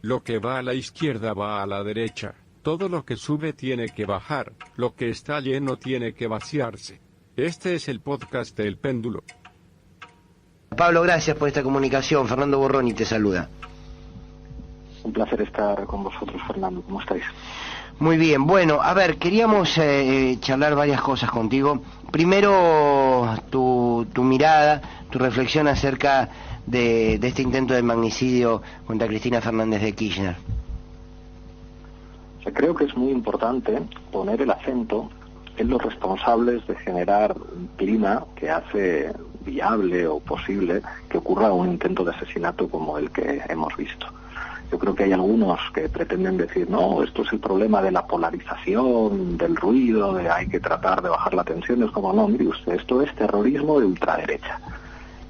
Lo que va a la izquierda va a la derecha. Todo lo que sube tiene que bajar. Lo que está lleno tiene que vaciarse. Este es el podcast del péndulo. Pablo, gracias por esta comunicación. Fernando Borroni te saluda. Un placer estar con vosotros, Fernando. ¿Cómo estáis? Muy bien. Bueno, a ver, queríamos charlar varias cosas contigo. Primero, tu mirada, tu reflexión acerca de este intento de magnicidio contra Cristina Fernández de Kirchner. Creo que es muy importante poner el acento en los responsables de generar un clima que hace viable o posible que ocurra un intento de asesinato como el que hemos visto. Yo creo que hay algunos que pretenden decir, no, esto es el problema de la polarización, del ruido, de hay que tratar de bajar la tensión. Es como, no, mire usted, esto es terrorismo de ultraderecha.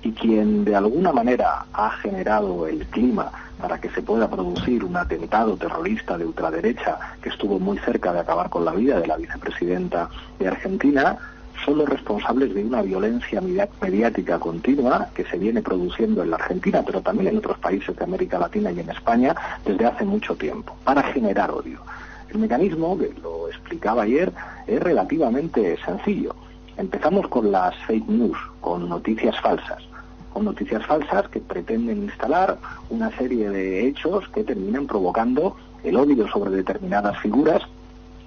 Y quien de alguna manera ha generado el clima para que se pueda producir un atentado terrorista de ultraderecha que estuvo muy cerca de acabar con la vida de la vicepresidenta de Argentina, son los responsables de una violencia mediática continua que se viene produciendo en la Argentina, pero también en otros países de América Latina y en España desde hace mucho tiempo, para generar odio. El mecanismo, que lo explicaba ayer, es relativamente sencillo. Empezamos con las fake news, con noticias falsas que pretenden instalar una serie de hechos que terminan provocando el odio sobre determinadas figuras,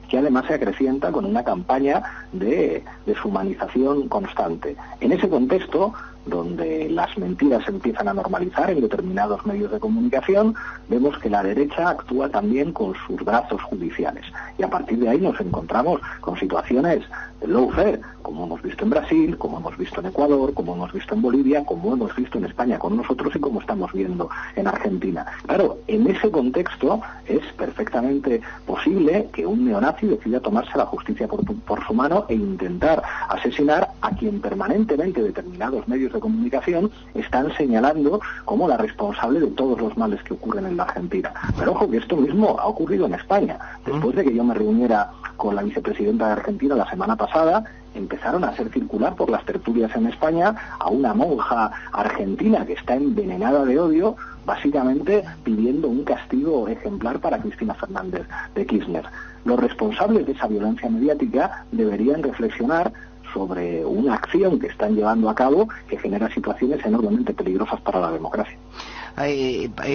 que además se acrecienta con una campaña de deshumanización constante. En ese contexto, donde las mentiras se empiezan a normalizar en determinados medios de comunicación, vemos que la derecha actúa también con sus brazos judiciales. Y a partir de ahí nos encontramos con situaciones de lawfare, como hemos visto en Brasil, como hemos visto en Ecuador, como hemos visto en Bolivia, como hemos visto en España con nosotros y como estamos viendo en Argentina. Claro, en ese contexto es perfectamente posible que un neonazi decida tomarse la justicia por su mano e intentar asesinar a quien permanentemente determinados medios de comunicación están señalando como la responsable de todos los males que ocurren en la Argentina. Pero ojo que esto mismo ha ocurrido en España. Después de que yo me reuniera con la vicepresidenta de Argentina la semana pasada, empezaron a hacer circular por las tertulias en España a una monja argentina que está envenenada de odio, básicamente pidiendo un castigo ejemplar para Cristina Fernández de Kirchner. Los responsables de esa violencia mediática deberían reflexionar sobre una acción que están llevando a cabo que genera situaciones enormemente peligrosas para la democracia.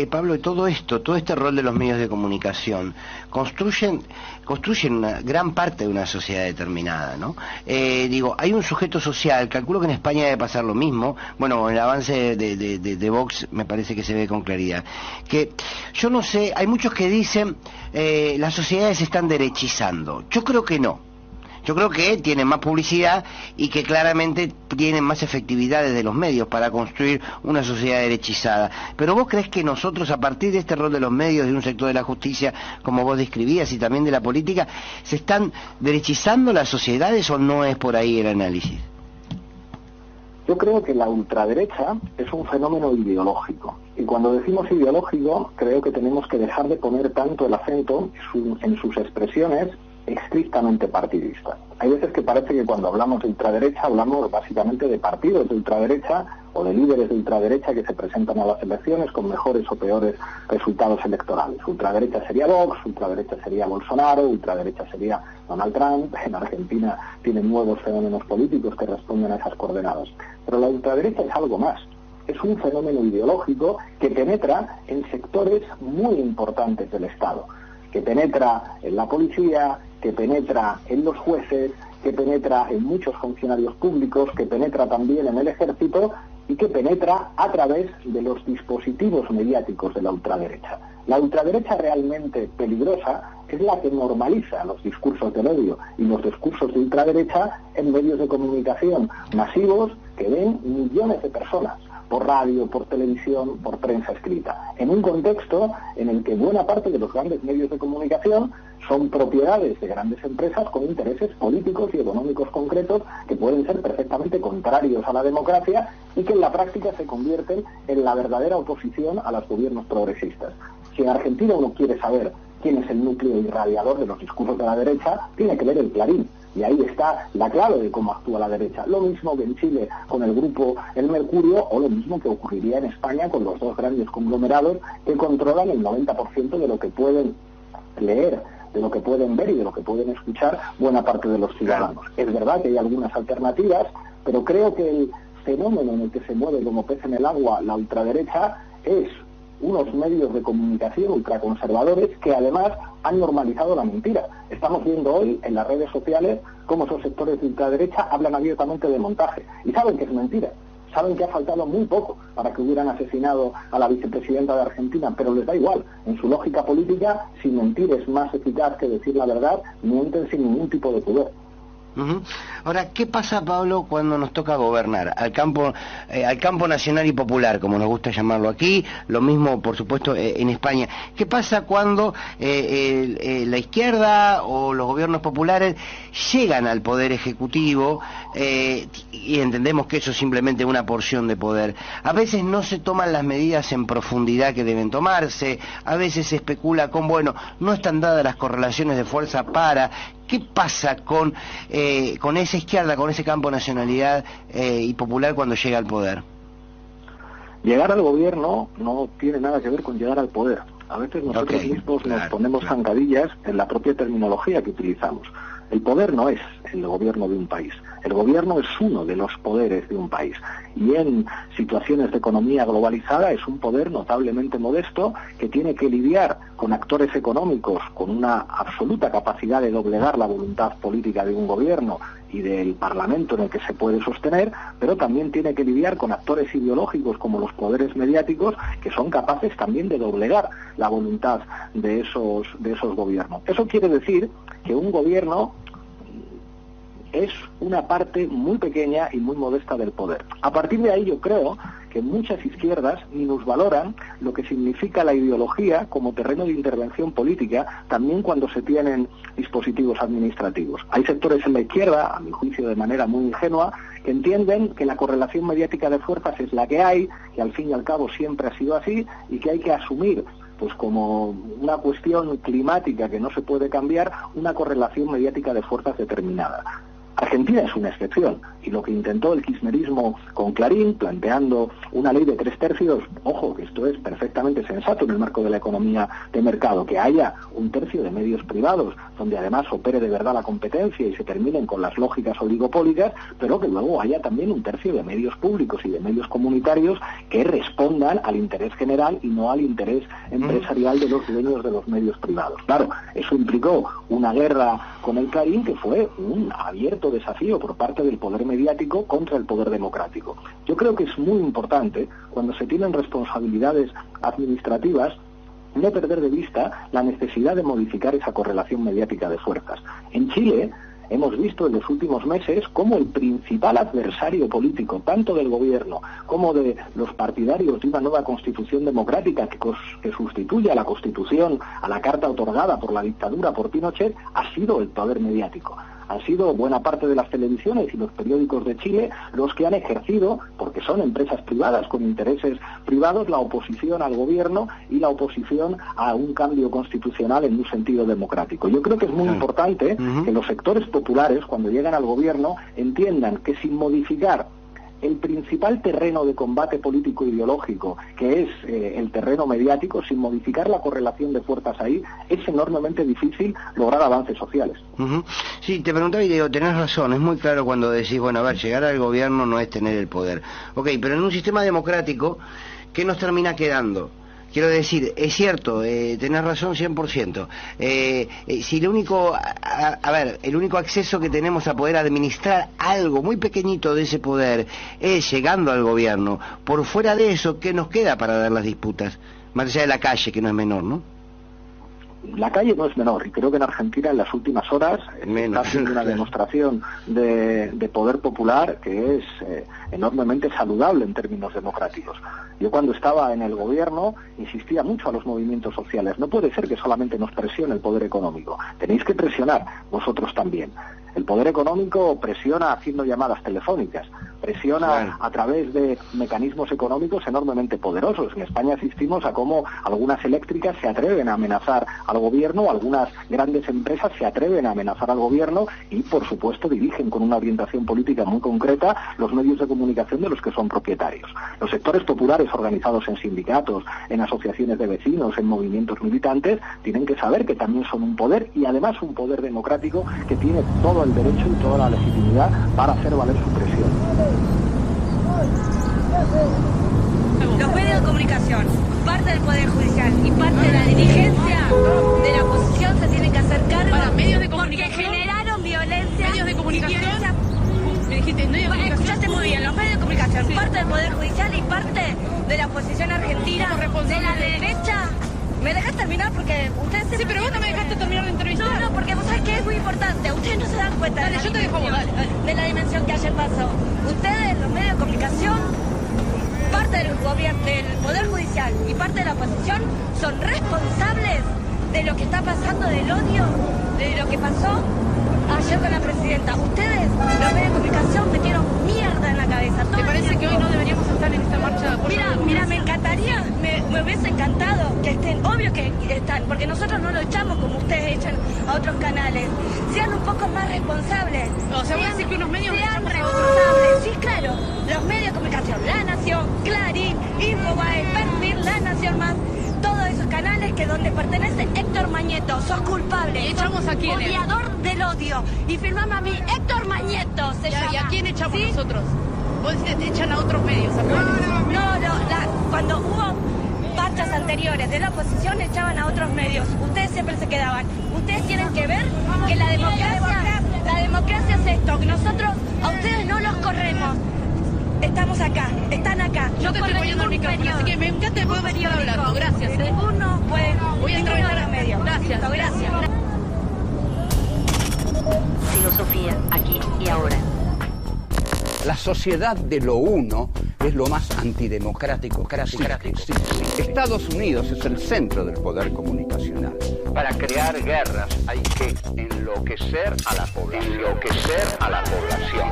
Pablo, todo este rol de los medios de comunicación construyen una gran parte de una sociedad determinada, ¿no? Hay un sujeto social, calculo que en España debe pasar lo mismo, bueno, el avance de Vox me parece que se ve con claridad, que yo no sé, hay muchos que dicen las sociedades se están derechizando, yo creo que no. Yo creo que tienen más publicidad y que claramente tienen más efectividad desde los medios para construir una sociedad derechizada. Pero ¿vos crees que nosotros, a partir de este rol de los medios, de un sector de la justicia, como vos describías, y también de la política, se están derechizando las sociedades o no es por ahí el análisis? Yo creo que la ultraderecha es un fenómeno ideológico. Y cuando decimos ideológico, creo que tenemos que dejar de poner tanto el acento en sus expresiones estrictamente partidistas. Hay veces que parece que cuando hablamos de ultraderecha hablamos básicamente de partidos de ultraderecha o de líderes de ultraderecha que se presentan a las elecciones con mejores o peores resultados electorales. Ultraderecha sería Vox, ultraderecha sería Bolsonaro, ultraderecha sería Donald Trump. En Argentina tienen nuevos fenómenos políticos que responden a esas coordenadas. Pero la ultraderecha es algo más. Es un fenómeno ideológico que penetra en sectores muy importantes del Estado, que penetra en la policía, que penetra en los jueces, que penetra en muchos funcionarios públicos, que penetra también en el ejército y que penetra a través de los dispositivos mediáticos de la ultraderecha. La ultraderecha realmente peligrosa es la que normaliza los discursos del odio y los discursos de ultraderecha en medios de comunicación masivos que ven millones de personas, por radio, por televisión, por prensa escrita, en un contexto en el que buena parte de los grandes medios de comunicación son propiedades de grandes empresas con intereses políticos y económicos concretos que pueden ser perfectamente contrarios a la democracia y que en la práctica se convierten en la verdadera oposición a los gobiernos progresistas. Si en Argentina uno quiere saber quién es el núcleo irradiador de los discursos de la derecha, tiene que leer el Clarín. Y ahí está la clave de cómo actúa la derecha. Lo mismo que en Chile con el grupo El Mercurio, o lo mismo que ocurriría en España con los dos grandes conglomerados que controlan el 90% de lo que pueden leer, de lo que pueden ver y de lo que pueden escuchar buena parte de los ciudadanos. Es verdad que hay algunas alternativas, pero creo que el fenómeno en el que se mueve como pez en el agua la ultraderecha es unos medios de comunicación ultraconservadores que además han normalizado la mentira. Estamos viendo hoy en las redes sociales cómo esos sectores de ultraderecha hablan abiertamente de montaje y saben que es mentira. Saben que ha faltado muy poco para que hubieran asesinado a la vicepresidenta de Argentina, pero les da igual. En su lógica política, si mentir es más eficaz que decir la verdad, mienten sin ningún tipo de pudor. Ahora, ¿qué pasa, Pablo, cuando nos toca gobernar? Al campo nacional y popular, como nos gusta llamarlo aquí, lo mismo, por supuesto, en España. ¿Qué pasa cuando la izquierda o los gobiernos populares llegan al poder ejecutivo y entendemos que eso es simplemente una porción de poder? A veces no se toman las medidas en profundidad que deben tomarse, a veces se especula con, bueno, no están dadas las correlaciones de fuerza para... ¿Qué pasa con esa izquierda, con ese campo nacionalidad y popular cuando llega al poder? Llegar al gobierno no tiene nada que ver con llegar al poder. A veces nosotros mismos nos ponemos zancadillas en la propia terminología que utilizamos. El poder no es el gobierno de un país. El gobierno es uno de los poderes de un país. Y en situaciones de economía globalizada es un poder notablemente modesto que tiene que lidiar con actores económicos con una absoluta capacidad de doblegar la voluntad política de un gobierno y del Parlamento en el que se puede sostener, pero también tiene que lidiar con actores ideológicos como los poderes mediáticos que son capaces también de doblegar la voluntad de esos gobiernos. Eso quiere decir que un gobierno es una parte muy pequeña y muy modesta del poder. A partir de ahí yo creo que muchas izquierdas minusvaloran lo que significa la ideología como terreno de intervención política, también cuando se tienen dispositivos administrativos. Hay sectores en la izquierda, a mi juicio de manera muy ingenua, que entienden que la correlación mediática de fuerzas es la que hay, que al fin y al cabo siempre ha sido así y que hay que asumir pues como una cuestión climática que no se puede cambiar, una correlación mediática de fuerzas determinada. Argentina es una excepción, y lo que intentó el kirchnerismo con Clarín, planteando una ley de 3/3, ojo, que esto es perfectamente sensato en el marco de la economía de mercado, que haya 1/3 de medios privados, donde además opere de verdad la competencia y se terminen con las lógicas oligopólicas, pero que luego haya también 1/3 de medios públicos y de medios comunitarios que respondan al interés general y no al interés empresarial de los dueños de los medios privados. Claro, eso implicó una guerra con el Clarín que fue un abierto desafío por parte del poder mediático contra el poder democrático. Yo creo que es muy importante, cuando se tienen responsabilidades administrativas, no perder de vista la necesidad de modificar esa correlación mediática de fuerzas. En Chile hemos visto en los últimos meses cómo el principal adversario político, tanto del gobierno como de los partidarios de una nueva constitución democrática que sustituya a la constitución, a la carta otorgada por la dictadura por Pinochet, ha sido el poder mediático. Han sido buena parte de las televisiones y los periódicos de Chile los que han ejercido, porque son empresas privadas con intereses privados, la oposición al gobierno y la oposición a un cambio constitucional en un sentido democrático. Yo creo que es muy importante que los sectores populares, cuando llegan al gobierno, entiendan que sin modificar el principal terreno de combate político ideológico, que es el terreno mediático, sin modificar la correlación de fuerzas ahí, es enormemente difícil lograr avances sociales. Sí, te preguntaba y digo, tenés razón, es muy claro cuando decís, bueno, a ver, llegar al gobierno no es tener el poder. Ok, pero en un sistema democrático, ¿qué nos termina quedando? Quiero decir, es cierto, tenés razón 100%. Si el único acceso que tenemos a poder administrar algo muy pequeñito de ese poder es llegando al gobierno, por fuera de eso, ¿qué nos queda para dar las disputas? Más allá de la calle, que no es menor, ¿no? La calle no es menor, y creo que en Argentina en las últimas horas está haciendo una demostración de poder popular que es enormemente saludable en términos democráticos. Yo cuando estaba en el gobierno insistía mucho a los movimientos sociales. No puede ser que solamente nos presione el poder económico, tenéis que presionar vosotros también. El poder económico presiona haciendo llamadas telefónicas, presiona a través de mecanismos económicos enormemente poderosos. En España asistimos a cómo algunas eléctricas se atreven a amenazar al gobierno, algunas grandes empresas se atreven a amenazar al gobierno y, por supuesto, dirigen con una orientación política muy concreta los medios de comunicación de los que son propietarios. Los sectores populares organizados en sindicatos, en asociaciones de vecinos, en movimientos militantes, tienen que saber que también son un poder, y además un poder democrático que tiene todo el derecho y toda la legitimidad para hacer valer su presión. Los medios de comunicación, parte del Poder Judicial y parte de la dirigencia de la oposición se tienen que hacer cargo para medios de porque comunicación, generaron violencia. Medios de comunicación. Me dijiste, escuchaste muy bien, los medios de comunicación, sí. Parte del Poder Judicial y parte de la oposición argentina, de la derecha. ¿Me dejas terminar? Porque ustedes... Sí, pero vos no me dejaste terminar de entrevistar. No, porque vos sabés que es muy importante. Ustedes no se dan cuenta dale, yo te dejo vos, dale. De la dimensión que ayer pasó. Ustedes, los medios de comunicación, parte del gobierno, del Poder Judicial y parte de la oposición, son responsables de lo que está pasando, del odio, de lo que pasó ayer con la presidenta. Ustedes, los medios de comunicación, metieron mierda en la cabeza. ¿Te parece que hoy no deberíamos estar en esta marcha de apoyo? Mira, me encantaría, me hubiese encantado que estén, obvio que están, porque nosotros no lo echamos como ustedes echan a otros canales. Sean un poco más responsables. O sea, vos decís que unos medios sean responsables. Sí, claro. Los medios de comunicación, La Nación, Clarín, Infobae, Perfil, La Nación Más, todos esos canales que donde pertenece Héctor Mañeto, sos culpable. ¿Y echamos a quién? Odiador del odio. Y firmame a mí, Héctor Mañeto se llama. ¿Y a quién echamos ¿sí? nosotros? Vos decís que echan a otros medios. Cuando hubo marchas anteriores de la oposición echaban a otros medios. Ustedes siempre se quedaban. Ustedes tienen que ver que la democracia es esto, que nosotros a ustedes no los corremos. Estamos acá, están acá. Yo te estoy poniendo el micrófono, así que me encanta que podamos estar hablando. Gracias. Ninguno puede. Voy a entrevistar a los medios. Gracias. Gracias. Filosofía, aquí y ahora. La sociedad de lo uno es lo más antidemocrático que existe. Estados Unidos es el centro del poder comunicacional. Para crear guerras hay que enloquecer a la población.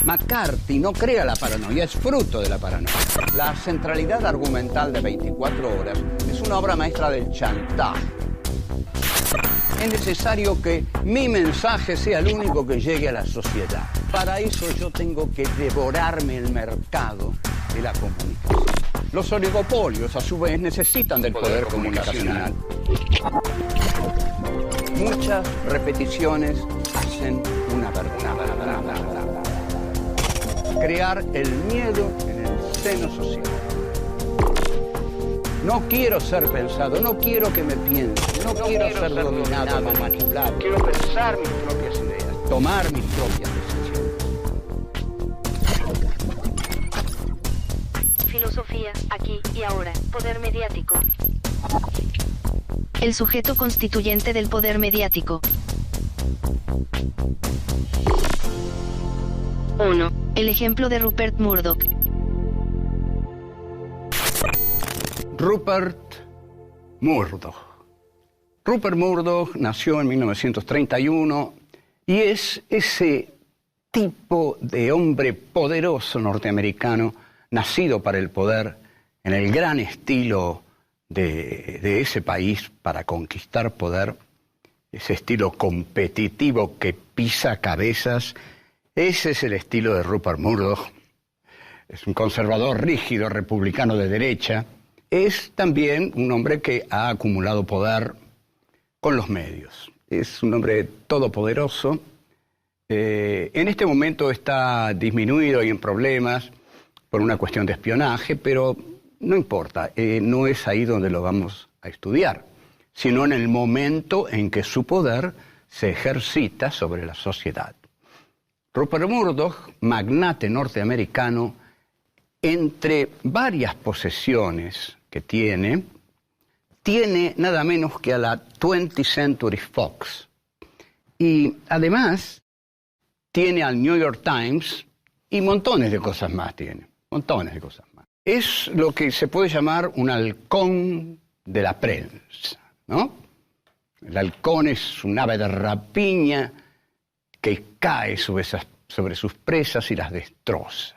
McCarthy no crea la paranoia, es fruto de la paranoia. La centralidad argumental de 24 horas es una obra maestra del chantaje. Es necesario que mi mensaje sea el único que llegue a la sociedad. Para eso yo tengo que devorarme el mercado de la comunicación. Los oligopolios, a su vez, necesitan del poder comunicacional. Muchas repeticiones hacen una verdad. Crear el miedo en el seno social. No quiero ser pensado, no quiero que me piensen, no quiero ser dominado, manipulado. Quiero pensar mis propias ideas, tomar mis propias decisiones. Filosofía, aquí y ahora. Poder mediático. El sujeto constituyente del poder mediático. 1. El ejemplo de Rupert Murdoch. Rupert Murdoch. Rupert Murdoch nació en 1931 y es ese tipo de hombre poderoso norteamericano nacido para el poder en el gran estilo de ese país para conquistar poder, ese estilo competitivo que pisa cabezas. Ese es el estilo de Rupert Murdoch. Es un conservador rígido, republicano de derecha. Es también un hombre que ha acumulado poder con los medios. Es un hombre todopoderoso. En este momento está disminuido y en problemas por una cuestión de espionaje, pero no importa, no es ahí donde lo vamos a estudiar, sino en el momento en que su poder se ejercita sobre la sociedad. Rupert Murdoch, magnate norteamericano, entre varias posesiones que tiene nada menos que a la 20th Century Fox. Y además tiene al New York Times y montones de cosas más tiene, montones de cosas más. Es lo que se puede llamar un halcón de la prensa, ¿no? El halcón es un ave de rapiña que cae sobre sus presas y las destroza.